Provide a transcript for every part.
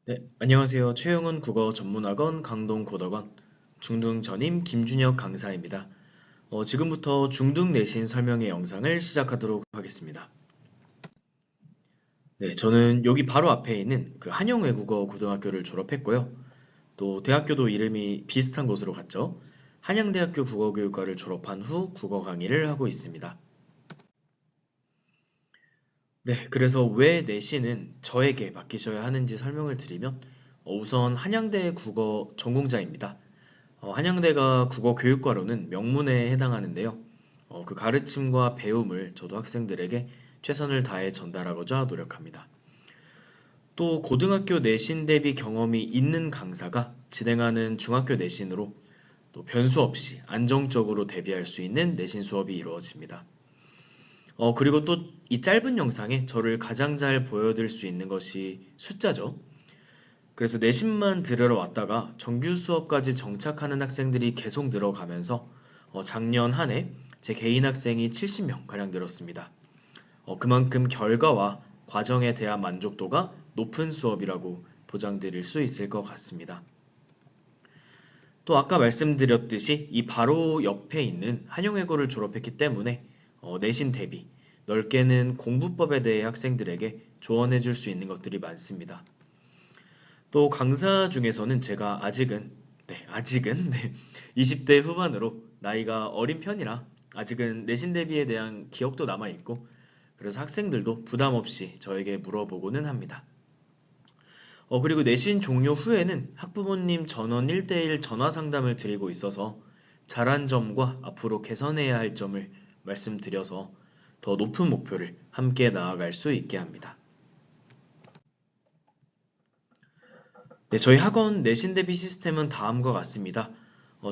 네, 안녕하세요. 최영은 국어 전문학원 강동고덕원 중등 전임 김준혁 강사입니다. 지금부터 중등 내신 설명의 영상을 시작하도록 하겠습니다. 네, 저는 여기 바로 앞에 있는 그 한영외국어 고등학교를 졸업했고요. 또 대학교도 이름이 비슷한 곳으로 갔죠. 한양대학교 국어교육과를 졸업한 후 국어 강의를 하고 있습니다. 네, 그래서 왜 내신은 저에게 맡기셔야 하는지 설명을 드리면 우선 한양대 국어 전공자입니다. 한양대가 국어교육과로는 명문에 해당하는데요. 그 가르침과 배움을 저도 학생들에게 최선을 다해 전달하고자 노력합니다. 또 고등학교 내신 대비 경험이 있는 강사가 진행하는 중학교 내신으로 또 변수 없이 안정적으로 대비할 수 있는 내신 수업이 이루어집니다. 그리고 또 이 짧은 영상에 저를 가장 잘 보여드릴 수 있는 것이 숫자죠. 그래서 내신만 들으러 왔다가 정규 수업까지 정착하는 학생들이 계속 늘어가면서 작년 한 해 제 개인 학생이 70명 가량 늘었습니다. 그만큼 결과와 과정에 대한 만족도가 높은 수업이라고 보장드릴 수 있을 것 같습니다. 또 아까 말씀드렸듯이 이 바로 옆에 있는 한영외고를 졸업했기 때문에 내신 대비 넓게는 공부법에 대해 학생들에게 조언해 줄 수 있는 것들이 많습니다. 또 강사 중에서는 제가 아직은 20대 후반으로 나이가 어린 편이라 아직은 내신 대비에 대한 기억도 남아있고 그래서 학생들도 부담 없이 저에게 물어보고는 합니다. 그리고 내신 종료 후에는 학부모님 전원 1대1 전화 상담을 드리고 있어서 잘한 점과 앞으로 개선해야 할 점을 말씀드려서 더 높은 목표를 함께 나아갈 수 있게 합니다. 네, 저희 학원 내신 대비 시스템은 다음과 같습니다.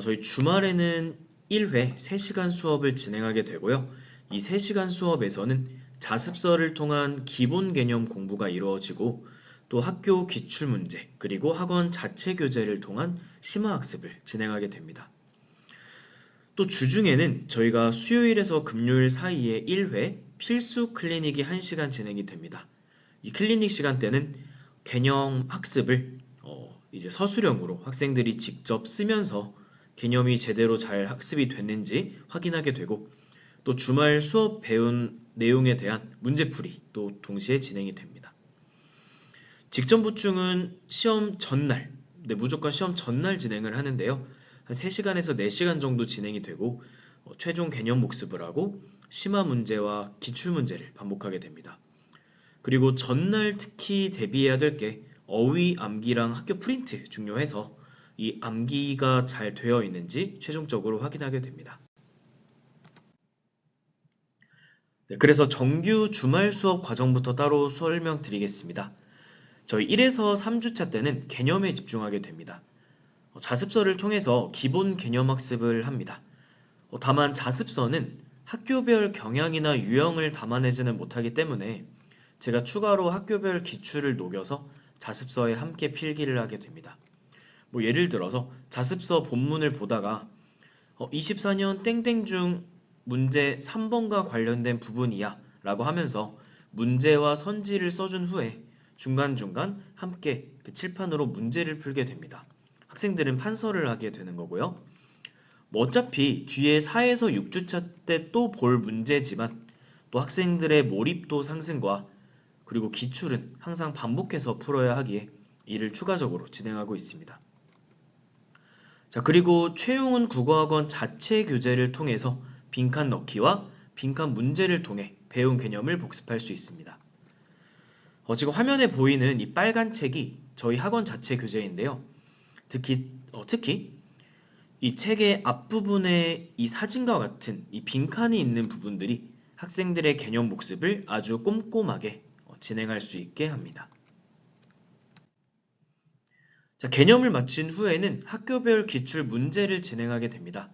저희 주말에는 1회 3시간 수업을 진행하게 되고요. 이 3시간 수업에서는 자습서를 통한 기본 개념 공부가 이루어지고 또 학교 기출문제 그리고 학원 자체 교재를 통한 심화학습을 진행하게 됩니다. 또 주중에는 저희가 수요일에서 금요일 사이에 1회 필수 클리닉이 1시간 진행이 됩니다. 이 클리닉 시간대는 개념 학습을 이제 서술형으로 학생들이 직접 쓰면서 개념이 제대로 잘 학습이 됐는지 확인하게 되고 또 주말 수업 배운 내용에 대한 문제풀이 또 동시에 진행이 됩니다. 직전 보충은 시험 전날, 네, 무조건 시험 전날 진행을 하는데요. 한 3시간에서 4시간 정도 진행이 되고 최종 개념 복습을 하고 심화 문제와 기출 문제를 반복하게 됩니다. 그리고 전날 특히 대비해야 될 게 어휘 암기랑 학교 프린트 중요해서 이 암기가 잘 되어 있는지 최종적으로 확인하게 됩니다. 네, 그래서 정규 주말 수업 과정부터 따로 설명드리겠습니다. 저희 1에서 3주차 때는 개념에 집중하게 됩니다. 자습서를 통해서 기본 개념 학습을 합니다. 다만 자습서는 학교별 경향이나 유형을 담아내지는 못하기 때문에 제가 추가로 학교별 기출을 녹여서 자습서에 함께 필기를 하게 됩니다. 뭐 예를 들어서 자습서 본문을 보다가 24년 땡땡 중 문제 3번과 관련된 부분이야 라고 하면서 문제와 선지를 써준 후에 중간중간 함께 그 칠판으로 문제를 풀게 됩니다. 학생들은 판서를 하게 되는 거고요. 뭐 어차피 뒤에 4에서 6주차 때 또 볼 문제지만 또 학생들의 몰입도 상승과 그리고 기출은 항상 반복해서 풀어야 하기에 이를 추가적으로 진행하고 있습니다. 자, 그리고 최용훈 국어학원 자체 교재를 통해서 빈칸 넣기와 빈칸 문제를 통해 배운 개념을 복습할 수 있습니다. 지금 화면에 보이는 이 빨간 책이 저희 학원 자체 교재인데요. 특히 이 책의 앞부분에 이 사진과 같은 이 빈칸이 있는 부분들이 학생들의 개념 복습을 아주 꼼꼼하게 진행할 수 있게 합니다. 자, 개념을 마친 후에는 학교별 기출 문제를 진행하게 됩니다.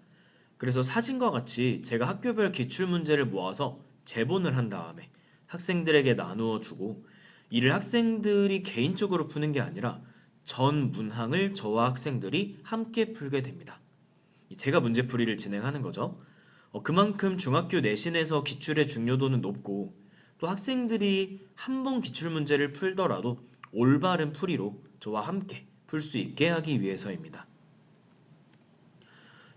그래서 사진과 같이 제가 학교별 기출 문제를 모아서 제본을 한 다음에 학생들에게 나누어 주고 이를 학생들이 개인적으로 푸는 게 아니라 전 문항을 저와 학생들이 함께 풀게 됩니다. 제가 문제풀이를 진행하는 거죠. 그만큼 중학교 내신에서 기출의 중요도는 높고 또 학생들이 한 번 기출 문제를 풀더라도 올바른 풀이로 저와 함께 풀 수 있게 하기 위해서입니다.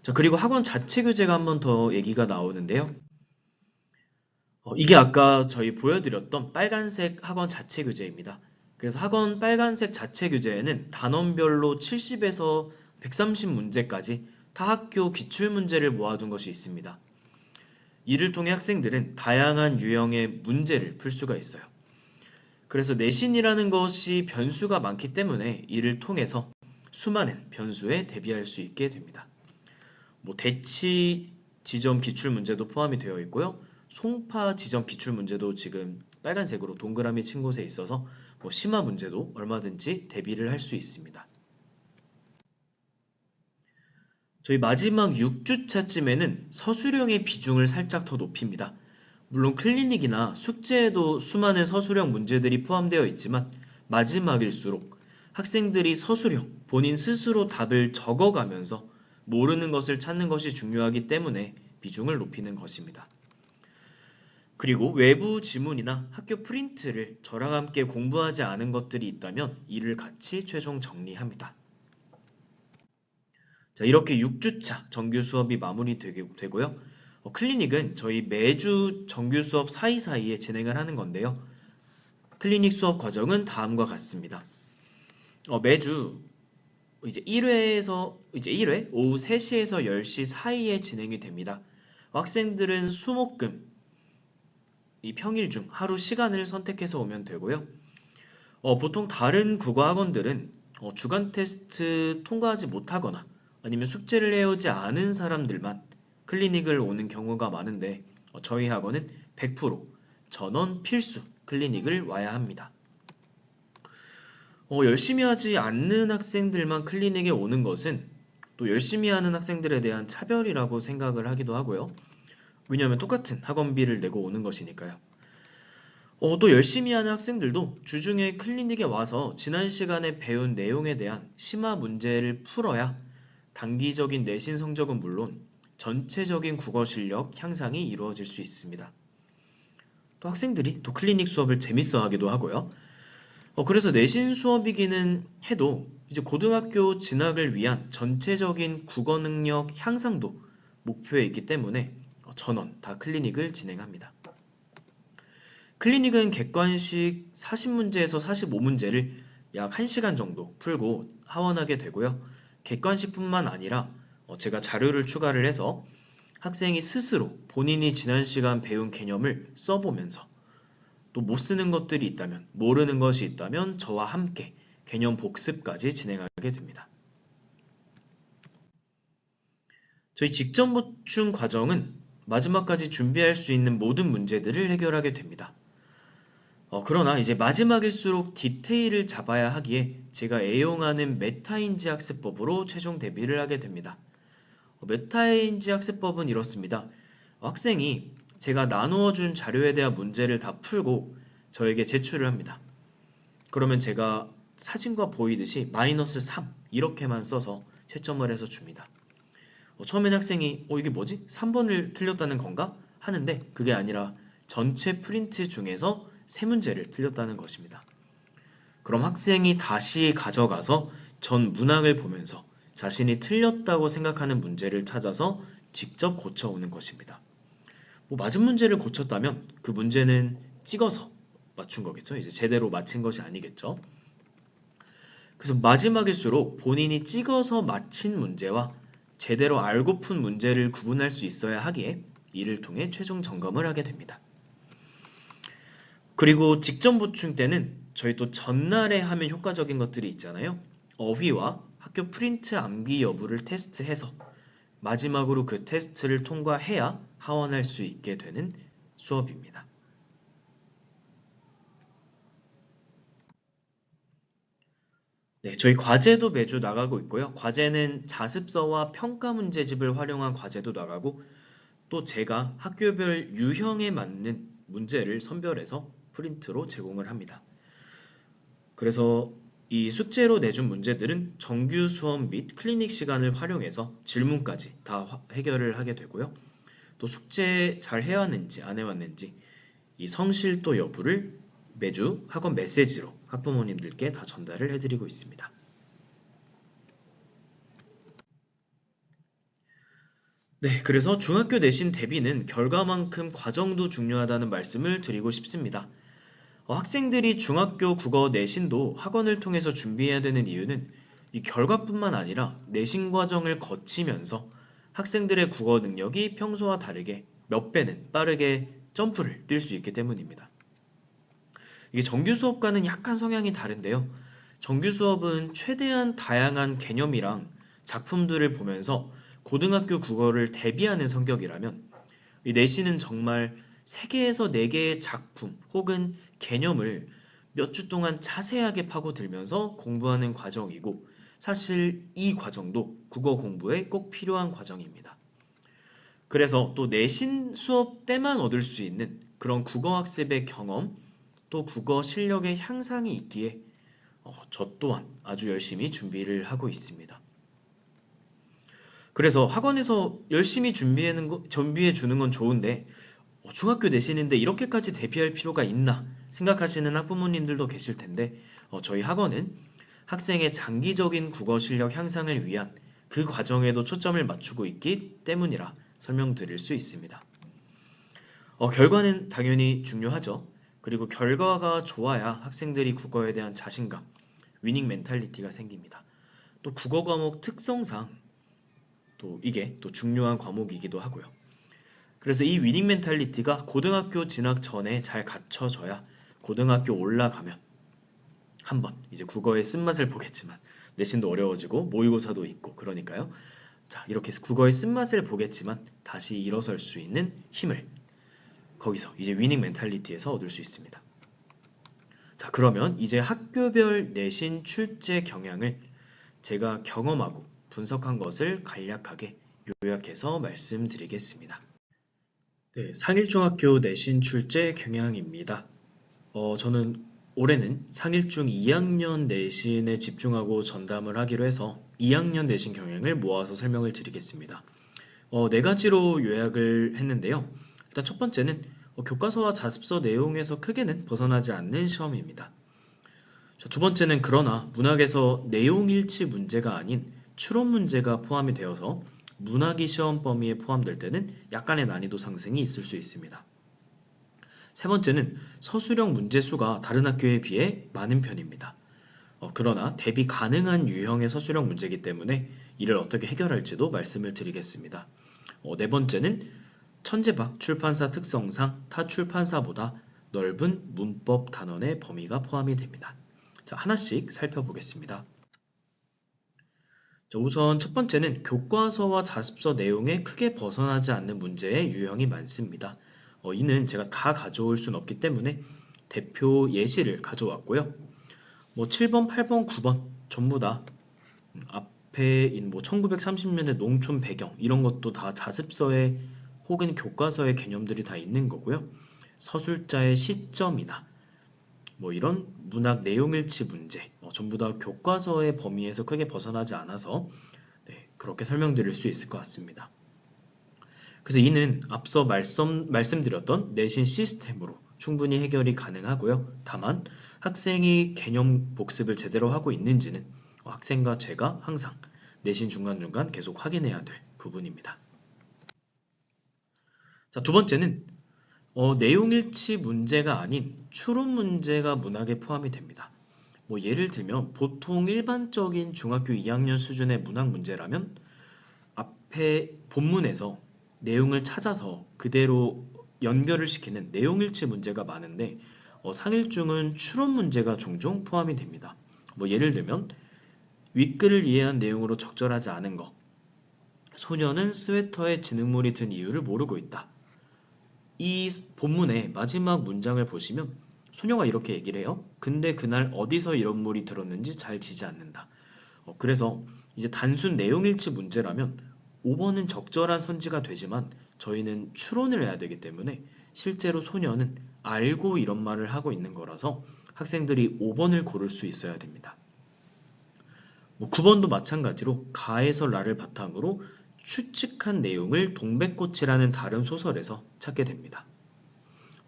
자, 그리고 학원 자체 교재가 한 번 더 얘기가 나오는데요. 이게 아까 저희 보여드렸던 빨간색 학원 자체 교재입니다. 그래서 학원 빨간색 자체 교재에는 단원별로 70에서 130문제까지 타학교 기출문제를 모아둔 것이 있습니다. 이를 통해 학생들은 다양한 유형의 문제를 풀 수가 있어요. 그래서 내신이라는 것이 변수가 많기 때문에 이를 통해서 수많은 변수에 대비할 수 있게 됩니다. 대치 지점 기출 문제도 포함이 되어 있고요. 송파 지점 기출 문제도 지금 빨간색으로 동그라미 친 곳에 있어서 심화 문제도 얼마든지 대비를 할 수 있습니다. 저희 마지막 6주차쯤에는 서술형의 비중을 살짝 더 높입니다. 물론 클리닉이나 숙제에도 수많은 서술형 문제들이 포함되어 있지만 마지막일수록 학생들이 서술형, 본인 스스로 답을 적어가면서 모르는 것을 찾는 것이 중요하기 때문에 비중을 높이는 것입니다. 그리고 외부 지문이나 학교 프린트를 저랑 함께 공부하지 않은 것들이 있다면 이를 같이 최종 정리합니다. 자, 이렇게 6주차 정규 수업이 마무리되고요. 클리닉은 저희 매주 정규 수업 사이사이에 진행을 하는 건데요. 클리닉 수업 과정은 다음과 같습니다. 매주 이제 1회 오후 3시에서 10시 사이에 진행이 됩니다. 학생들은 수목금 이 평일 중 하루 시간을 선택해서 오면 되고요. 보통 다른 국어 학원들은 주간 테스트 통과하지 못하거나 아니면 숙제를 해오지 않은 사람들만 클리닉을 오는 경우가 많은데 저희 학원은 100% 전원 필수 클리닉을 와야 합니다. 열심히 하지 않는 학생들만 클리닉에 오는 것은 또 열심히 하는 학생들에 대한 차별이라고 생각을 하기도 하고요. 왜냐하면 똑같은 학원비를 내고 오는 것이니까요. 또 열심히 하는 학생들도 주중에 클리닉에 와서 지난 시간에 배운 내용에 대한 심화 문제를 풀어야 단기적인 내신 성적은 물론 전체적인 국어 실력 향상이 이루어질 수 있습니다. 또 학생들이 또 클리닉 수업을 재밌어 하기도 하고요. 그래서 내신 수업이기는 해도 이제 고등학교 진학을 위한 전체적인 국어 능력 향상도 목표에 있기 때문에 전원 다 클리닉을 진행합니다. 클리닉은 객관식 40문제에서 45문제를 약 1시간 정도 풀고 하원하게 되고요. 객관식뿐만 아니라 제가 자료를 추가를 해서 학생이 스스로 본인이 지난 시간 배운 개념을 써보면서 또 못 쓰는 것들이 있다면, 모르는 것이 있다면 저와 함께 개념 복습까지 진행하게 됩니다. 저희 직전 보충 과정은 마지막까지 준비할 수 있는 모든 문제들을 해결하게 됩니다. 그러나 이제 마지막일수록 디테일을 잡아야 하기에 제가 애용하는 메타인지 학습법으로 최종 대비를 하게 됩니다. 메타인지 학습법은 이렇습니다. 학생이 제가 나누어 준 자료에 대한 문제를 다 풀고 저에게 제출을 합니다. 그러면 제가 사진과 보이듯이 -3 이렇게만 써서 채점을 해서 줍니다. 처음엔 학생이 이게 뭐지? 3번을 틀렸다는 건가? 하는데 그게 아니라 전체 프린트 중에서 3문제를 틀렸다는 것입니다. 그럼 학생이 다시 가져가서 전 문항을 보면서 자신이 틀렸다고 생각하는 문제를 찾아서 직접 고쳐오는 것입니다. 맞은 문제를 고쳤다면 그 문제는 찍어서 맞춘 거겠죠. 이제 제대로 맞힌 것이 아니겠죠. 그래서 마지막일수록 본인이 찍어서 맞힌 문제와 제대로 알고 푼 문제를 구분할 수 있어야 하기에 이를 통해 최종 점검을 하게 됩니다. 그리고 직전 보충 때는 저희 또 전날에 하면 효과적인 것들이 있잖아요. 어휘와 학교 프린트 암기 여부를 테스트해서 마지막으로 그 테스트를 통과해야 하원할 수 있게 되는 수업입니다. 네, 저희 과제도 매주 나가고 있고요. 과제는 자습서와 평가 문제집을 활용한 과제도 나가고 또 제가 학교별 유형에 맞는 문제를 선별해서 프린트로 제공을 합니다. 그래서 이 숙제로 내준 문제들은 정규 수업 및 클리닉 시간을 활용해서 질문까지 다 해결을 하게 되고요. 또 숙제 잘 해왔는지 안 해왔는지 이 성실도 여부를 매주 학원 메시지로 학부모님들께 다 전달을 해드리고 있습니다. 네, 그래서 중학교 내신 대비는 결과만큼 과정도 중요하다는 말씀을 드리고 싶습니다. 학생들이 중학교 국어 내신도 학원을 통해서 준비해야 되는 이유는 이 결과뿐만 아니라 내신 과정을 거치면서 학생들의 국어 능력이 평소와 다르게 몇 배는 빠르게 점프를 뛸 수 있기 때문입니다. 이게 정규 수업과는 약간 성향이 다른데요. 정규 수업은 최대한 다양한 개념이랑 작품들을 보면서 고등학교 국어를 대비하는 성격이라면 이 내신은 정말 3개에서 4개의 작품 혹은 개념을 몇 주 동안 자세하게 파고들면서 공부하는 과정이고 사실 이 과정도 국어 공부에 꼭 필요한 과정입니다. 그래서 또 내신 수업 때만 얻을 수 있는 그런 국어 학습의 경험 또 국어 실력의 향상이 있기에 저 또한 아주 열심히 준비를 하고 있습니다. 그래서 학원에서 열심히 준비해 주는 건 좋은데 중학교 내신인데 이렇게까지 대비할 필요가 있나 생각하시는 학부모님들도 계실 텐데 저희 학원은 학생의 장기적인 국어 실력 향상을 위한 그 과정에도 초점을 맞추고 있기 때문이라 설명드릴 수 있습니다. 결과는 당연히 중요하죠. 그리고 결과가 좋아야 학생들이 국어에 대한 자신감, 위닝 멘탈리티가 생깁니다. 또 국어 과목 특성상 또 이게 또 중요한 과목이기도 하고요. 그래서 이 위닝 멘탈리티가 고등학교 진학 전에 잘 갖춰져야 고등학교 올라가면 한번 이제 국어의 쓴맛을 보겠지만 내신도 어려워지고 모의고사도 있고 그러니까요. 자, 이렇게 해서 국어의 쓴맛을 보겠지만 다시 일어설 수 있는 힘을 거기서 이제 위닝 멘탈리티에서 얻을 수 있습니다. 자, 그러면 이제 학교별 내신 출제 경향을 제가 경험하고 분석한 것을 간략하게 요약해서 말씀드리겠습니다. 네, 상일중학교 내신 출제 경향입니다. 저는 올해는 상일중 2학년 내신에 집중하고 전담을 하기로 해서 2학년 내신 경향을 모아서 설명을 드리겠습니다. 4가지로 요약을 했는데요. 일단 첫 번째는 교과서와 자습서 내용에서 크게는 벗어나지 않는 시험입니다. 자, 두 번째는 그러나 문학에서 내용 일치 문제가 아닌 추론 문제가 포함이 되어서 문학이 시험 범위에 포함될 때는 약간의 난이도 상승이 있을 수 있습니다. 세 번째는 서술형 문제수가 다른 학교에 비해 많은 편입니다. 그러나 대비 가능한 유형의 서술형 문제이기 때문에 이를 어떻게 해결할지도 말씀을 드리겠습니다. 네 번째는 천재박 출판사 특성상 타 출판사보다 넓은 문법 단원의 범위가 포함이 됩니다. 자, 하나씩 살펴보겠습니다. 자, 우선 첫 번째는 교과서와 자습서 내용에 크게 벗어나지 않는 문제의 유형이 많습니다. 이는 제가 다 가져올 순 없기 때문에 대표 예시를 가져왔고요. 7번, 8번, 9번 전부 다 앞에 1930년대 농촌 배경 이런 것도 다 자습서에 혹은 교과서의 개념들이 다 있는 거고요. 서술자의 시점이나 이런 문학 내용일치 문제 전부 다 교과서의 범위에서 크게 벗어나지 않아서 그렇게 설명드릴 수 있을 것 같습니다. 그래서 이는 앞서 말씀드렸던 내신 시스템으로 충분히 해결이 가능하고요. 다만 학생이 개념 복습을 제대로 하고 있는지는 학생과 제가 항상 내신 중간중간 계속 확인해야 될 부분입니다. 자, 두 번째는 내용일치 문제가 아닌 추론 문제가 문학에 포함이 됩니다. 예를 들면 보통 일반적인 중학교 2학년 수준의 문학 문제라면 앞에 본문에서 내용을 찾아서 그대로 연결을 시키는 내용일치 문제가 많은데 상일중은 추론 문제가 종종 포함이 됩니다. 예를 들면 윗글을 이해한 내용으로 적절하지 않은 것, 소녀는 스웨터에 진흙물이 든 이유를 모르고 있다. 이 본문의 마지막 문장을 보시면 소녀가 이렇게 얘기를 해요. 근데 그날 어디서 이런 물이 들었는지 잘 지지 않는다. 그래서 이제 단순 내용일치 문제라면 5번은 적절한 선지가 되지만 저희는 추론을 해야 되기 때문에 실제로 소녀는 알고 이런 말을 하고 있는 거라서 학생들이 5번을 고를 수 있어야 됩니다. 9번도 마찬가지로 가에서 라를 바탕으로 추측한 내용을 동백꽃이라는 다른 소설에서 찾게 됩니다.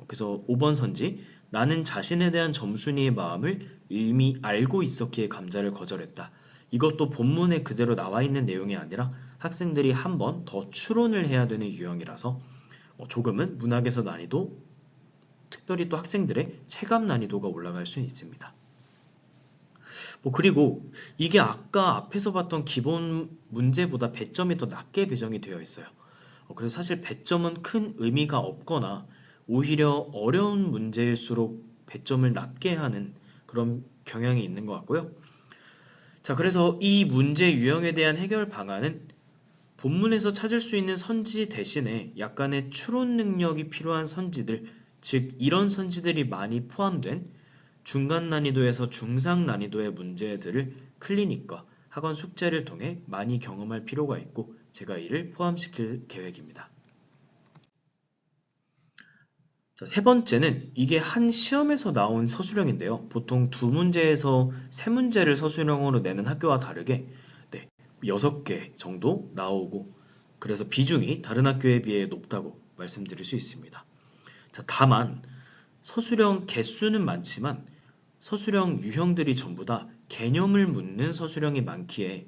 그래서 5번 선지 나는 자신에 대한 점순이의 마음을 이미 알고 있었기에 감자를 거절했다. 이것도 본문에 그대로 나와 있는 내용이 아니라 학생들이 한 번 더 추론을 해야 되는 유형이라서 조금은 문학에서 난이도, 특별히 또 학생들의 체감 난이도가 올라갈 수 있습니다. 그리고 이게 아까 앞에서 봤던 기본 문제보다 배점이 더 낮게 배정이 되어 있어요. 그래서 사실 배점은 큰 의미가 없거나 오히려 어려운 문제일수록 배점을 낮게 하는 그런 경향이 있는 것 같고요. 자, 그래서 이 문제 유형에 대한 해결 방안은 본문에서 찾을 수 있는 선지 대신에 약간의 추론 능력이 필요한 선지들, 즉 이런 선지들이 많이 포함된 중간 난이도에서 중상 난이도의 문제들을 클리닉과 학원 숙제를 통해 많이 경험할 필요가 있고 제가 이를 포함시킬 계획입니다. 자, 세 번째는 이게 한 시험에서 나온 서술형인데요. 보통 두 문제에서 세 문제를 서술형으로 내는 학교와 다르게 6개 정도 나오고 그래서 비중이 다른 학교에 비해 높다고 말씀드릴 수 있습니다. 자, 다만 서술형 개수는 많지만 서술형 유형들이 전부 다 개념을 묻는 서술형이 많기에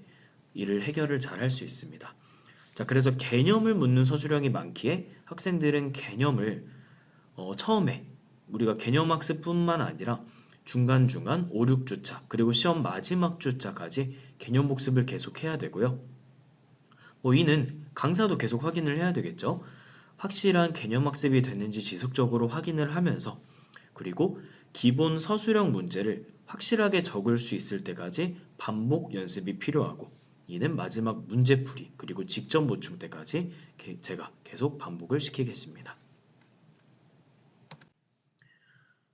이를 해결을 잘 할 수 있습니다. 자, 그래서 개념을 묻는 서술형이 많기에 학생들은 개념을 처음에 우리가 개념학습뿐만 아니라 중간중간 5, 6주차 그리고 시험 마지막 주차까지 개념 복습을 계속해야 되고요. 이는 강사도 계속 확인을 해야 되겠죠. 확실한 개념학습이 됐는지 지속적으로 확인을 하면서 그리고 기본 서술형 문제를 확실하게 적을 수 있을 때까지 반복 연습이 필요하고 이는 마지막 문제풀이 그리고 직접 보충 때까지 제가 계속 반복을 시키겠습니다.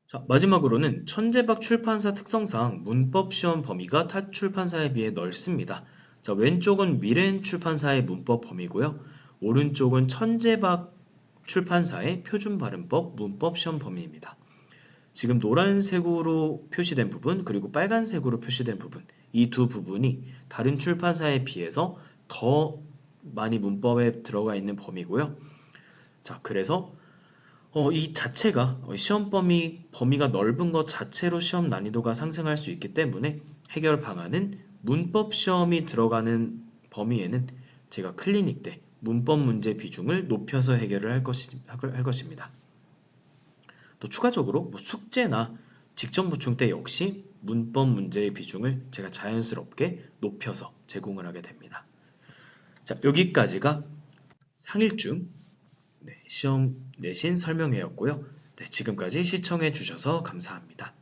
자, 마지막으로는 천재박 출판사 특성상 문법 시험 범위가 타 출판사에 비해 넓습니다. 자, 왼쪽은 미래엔 출판사의 문법 범위고요. 오른쪽은 천재박 출판사의 표준 발음법 문법 시험 범위입니다. 지금 노란색으로 표시된 부분 그리고 빨간색으로 표시된 부분 이 두 부분이 다른 출판사에 비해서 더 많이 문법에 들어가 있는 범위고요. 자, 그래서 이 자체가 시험 범위가 넓은 것 자체로 시험 난이도가 상승할 수 있기 때문에 해결 방안은 문법 시험이 들어가는 범위에는 제가 클리닉 때 문법 문제 비중을 높여서 해결을 할 것입니다. 또 추가적으로 숙제나 직접 보충 때 역시 문법 문제의 비중을 제가 자연스럽게 높여서 제공을 하게 됩니다. 자, 여기까지가 상일중 시험 내신 설명회였고요. 지금까지 시청해 주셔서 감사합니다.